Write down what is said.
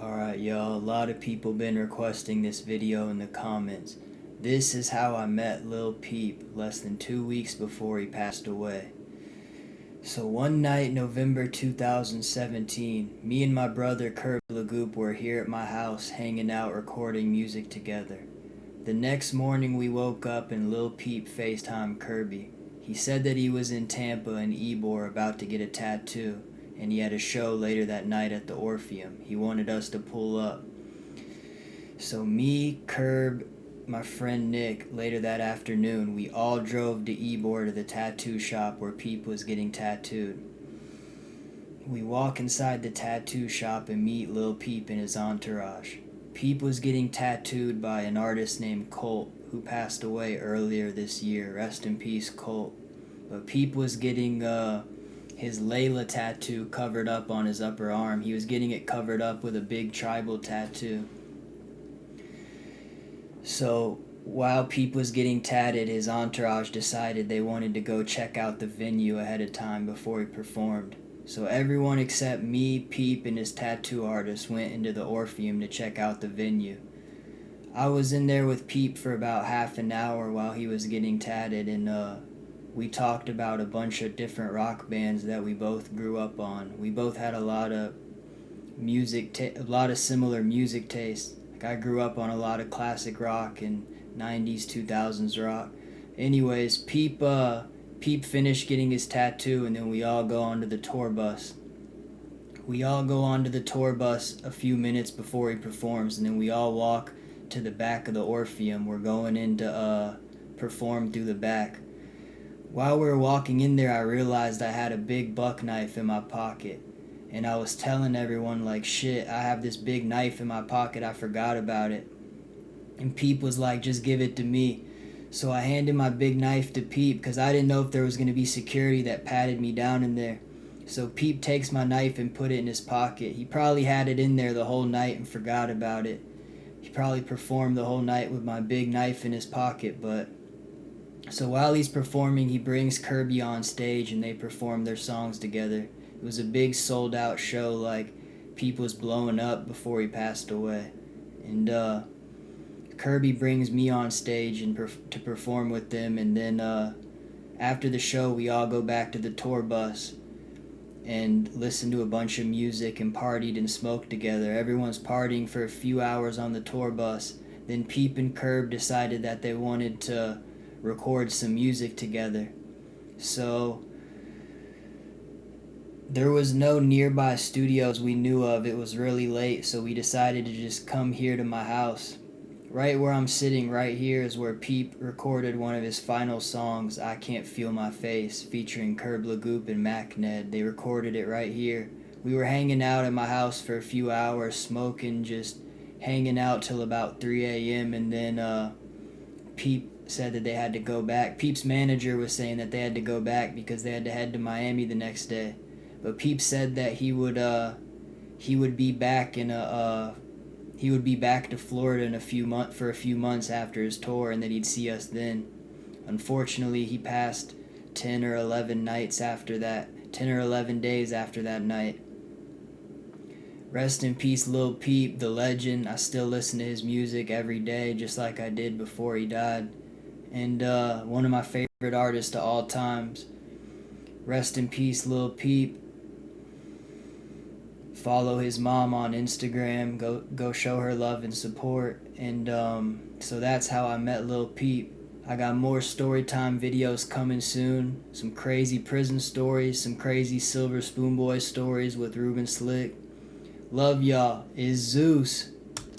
Alright y'all, a lot of people been requesting this video in the comments. This is how I met Lil Peep less than 2 weeks before he passed away. So one night, November 2017, me and my brother Kirby Lagoop were here at my house hanging out recording music together. The next morning we woke up and Lil Peep FaceTimed Kirby. He said that he was in Tampa and Ybor about to get a tattoo, and he had a show later that night at the Orpheum. He wanted us to pull up. So me, Curb, my friend Nick, later that afternoon, we all drove to Ybor to the tattoo shop where Peep was getting tattooed. We walk inside the tattoo shop and meet Lil Peep and his entourage. Peep was getting tattooed by an artist named Colt, who passed away earlier this year. Rest in peace, Colt. But Peep was getting his Layla tattoo covered up on his upper arm. He was getting it covered up with a big tribal tattoo. So while Peep was getting tatted, his entourage decided they wanted to go check out the venue ahead of time before he performed. So everyone except me, Peep, and his tattoo artist went into the Orpheum to check out the venue. I was in there with Peep for about half an hour while he was getting tatted, and we talked about a bunch of different rock bands that we both grew up on. We both had a lot of similar music tastes. Like I grew up on a lot of classic rock and 90s, 2000s rock. Anyways, Peep finished getting his tattoo, and then we all go onto the tour bus. We all go onto the tour bus a few minutes before he performs, and then we all walk to the back of the Orpheum. We're going in to perform through the back. While we were walking in there, I realized I had a big buck knife in my pocket. And I was telling everyone, like, shit, I have this big knife in my pocket, I forgot about it. And Peep was like, just give it to me. So I handed my big knife to Peep because I didn't know if there was going to be security that patted me down in there. So Peep takes my knife and put it in his pocket. He probably had it in there the whole night and forgot about it. He probably performed the whole night with my big knife in his pocket, but... So while he's performing, he brings Kirby on stage and they perform their songs together. It was a big sold out show, like Peep was blowing up before he passed away. And Kirby brings me on stage and to perform with them, and then after the show we all go back to the tour bus and listen to a bunch of music and partied and smoked together. Everyone's partying for a few hours on the tour bus. Then Peep and Curb decided that they wanted to record some music together. So there was no nearby studios we knew of. It was really late, so we decided to just come here to my house. Right where I'm sitting right here is where Peep recorded one of his final songs, I Can't Feel My Face, featuring Curb Lagoop and MacNed. They recorded it right here. We were hanging out at my house for a few hours, smoking, just hanging out till about 3 a.m. And then Peep said that they had to go back. Peep's manager was saying that they had to go back because they had to head to Miami the next day. But Peep said that he would be back to Florida in for a few months after his tour, and that he'd see us then. Unfortunately, he passed 10 or 11 days after that night. Rest in peace, Lil Peep, the legend. I still listen to his music every day, just like I did before he died. And one of my favorite artists of all times. Rest in peace, Lil Peep. Follow his mom on Instagram. Go show her love and support. And so that's how I met Lil Peep. I got more storytime videos coming soon. Some crazy prison stories. Some crazy Silver Spoon Boy stories with Ruben Slick. Love y'all. Is Zeus.